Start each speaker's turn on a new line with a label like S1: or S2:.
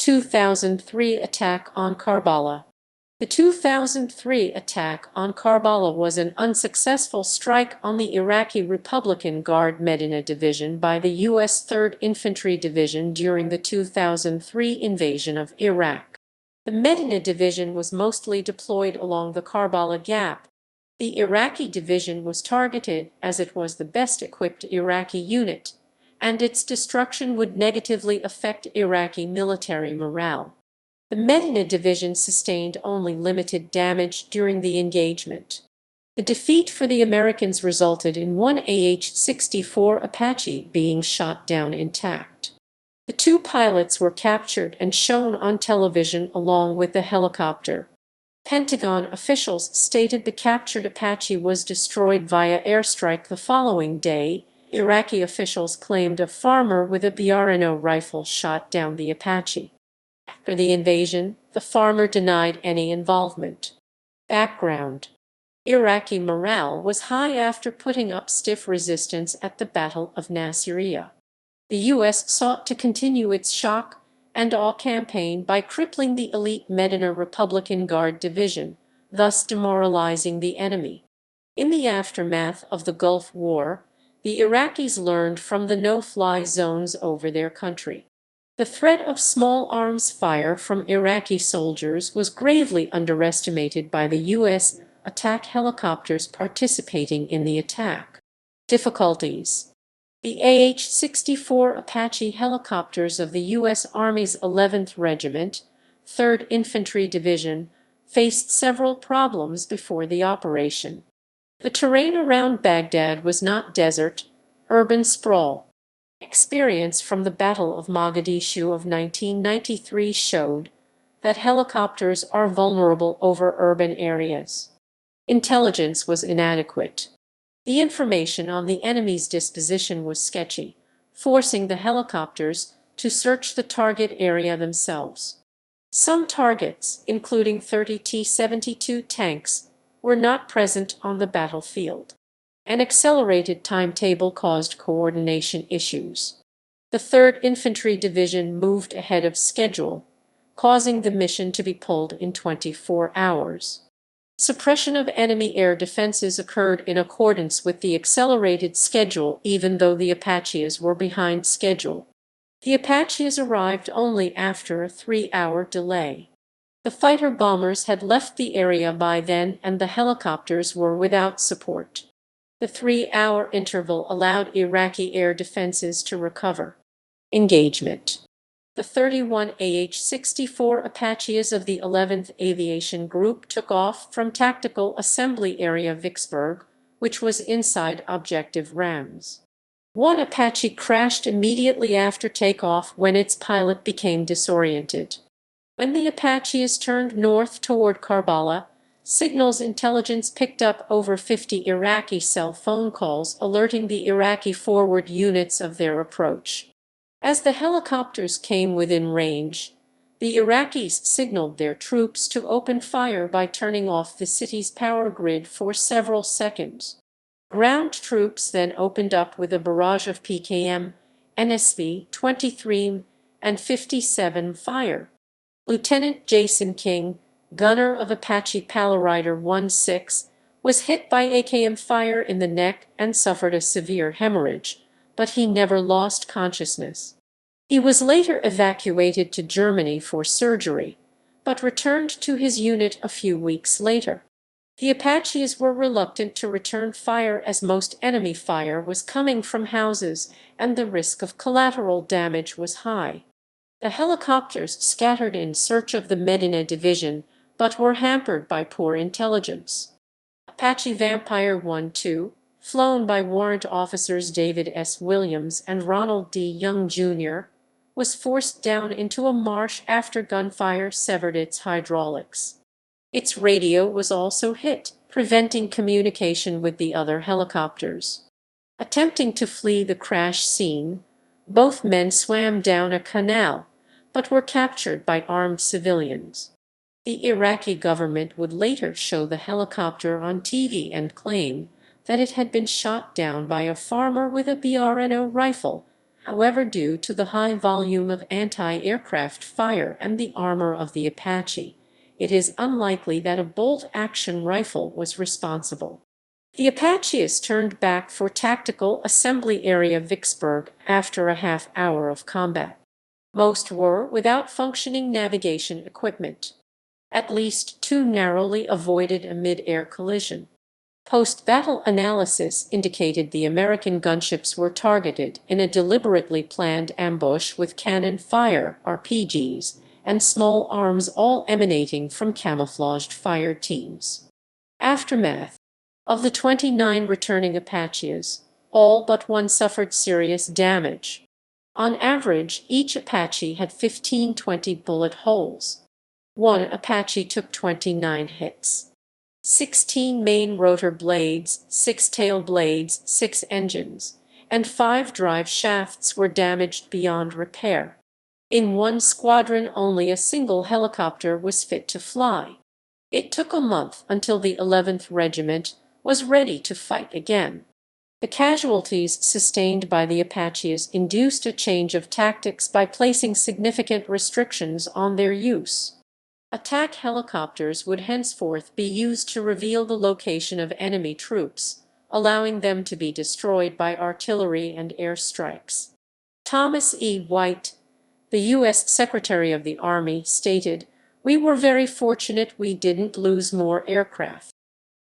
S1: 2003 attack on Karbala. The 2003 attack on Karbala was an unsuccessful strike on the Iraqi Republican Guard Medina Division by the U.S. 3rd Infantry Division during the 2003 invasion of Iraq. The Medina Division was mostly deployed along the Karbala Gap. The Iraqi Division was targeted as it was the best-equipped Iraqi unit, and its destruction would negatively affect Iraqi military morale. The Medina Division sustained only limited damage during the engagement. The defeat for the Americans resulted in one AH-64 Apache being shot down intact. The two pilots were captured and shown on television along with the helicopter. Pentagon officials stated the captured Apache was destroyed via airstrike the following day. Iraqi officials claimed a farmer with a Brno rifle shot down the Apache. After the invasion, the farmer denied any involvement. Background: Iraqi morale was high after putting up stiff resistance at the Battle of Nasiriyah. The U.S. sought to continue its shock and awe campaign by crippling the elite Medina Republican Guard Division, thus demoralizing the enemy. In the aftermath of the Gulf War, the Iraqis learned from the no-fly zones over their country. The threat of small arms fire from Iraqi soldiers was gravely underestimated by the U.S. attack helicopters participating in the attack. Difficulties: the AH-64 Apache helicopters of the U.S. Army's 11th Regiment, 3rd Infantry Division, faced several problems before the operation. The terrain around Baghdad was not desert, urban sprawl. Experience from the Battle of Mogadishu of 1993 showed that helicopters are vulnerable over urban areas. Intelligence was inadequate. The information on the enemy's disposition was sketchy, forcing the helicopters to search the target area themselves. Some targets, including 30 T-72 tanks, were not present on the battlefield. An accelerated timetable caused coordination issues. The 3rd Infantry Division moved ahead of schedule, causing the mission to be pulled in 24 hours. Suppression of enemy air defenses occurred in accordance with the accelerated schedule even though the Apaches were behind schedule. The Apaches arrived only after a 3-hour delay. The fighter bombers had left the area by then and the helicopters were without support. The 3-hour interval allowed Iraqi air defenses to recover. Engagement: the 31 AH-64 Apaches of the 11th Aviation Group took off from Tactical Assembly Area Vicksburg, which was inside Objective Rams. One Apache crashed immediately after takeoff when its pilot became disoriented. When the Apaches turned north toward Karbala, signals intelligence picked up over 50 Iraqi cell phone calls alerting the Iraqi forward units of their approach. As the helicopters came within range, the Iraqis signaled their troops to open fire by turning off the city's power grid for several seconds. Ground troops then opened up with a barrage of PKM, NSV-23 and 57 fire. Lieutenant Jason King, gunner of Apache Palorider 16, was hit by AKM fire in the neck and suffered a severe hemorrhage, but he never lost consciousness. He was later evacuated to Germany for surgery, but returned to his unit a few weeks later. The Apaches were reluctant to return fire as most enemy fire was coming from houses and the risk of collateral damage was high. The helicopters scattered in search of the Medina Division, but were hampered by poor intelligence. Apache Vampire 1-2, flown by warrant officers David S. Williams and Ronald D. Young, Jr., was forced down into a marsh after gunfire severed its hydraulics. Its radio was also hit, preventing communication with the other helicopters. Attempting to flee the crash scene, both men swam down a canal, but were captured by armed civilians. The Iraqi government would later show the helicopter on TV and claim that it had been shot down by a farmer with a Brno rifle. However, due to the high volume of anti-aircraft fire and the armor of the Apache, it is unlikely that a bolt-action rifle was responsible. The Apaches turned back for Tactical Assembly Area Vicksburg after a half-hour of combat. Most were without functioning navigation equipment. At least 2 narrowly avoided a mid-air collision. Post-battle analysis indicated the American gunships were targeted in a deliberately planned ambush with cannon fire (RPGs) and small arms, all emanating from camouflaged fire teams. Aftermath. Of the 29 returning Apaches, all but one suffered serious damage. On average, each Apache had 15-20 bullet holes. One Apache took 29 hits. 16 main rotor blades, 6 tail blades, 6 engines, and 5 drive shafts were damaged beyond repair. In one squadron, only a single helicopter was fit to fly. It took a month until the 11th Regiment was ready to fight again. The casualties sustained by the Apaches induced a change of tactics by placing significant restrictions on their use. Attack helicopters would henceforth be used to reveal the location of enemy troops, allowing them to be destroyed by artillery and airstrikes. Thomas E. White, the U.S. Secretary of the Army, stated, "We were very fortunate we didn't lose more aircraft.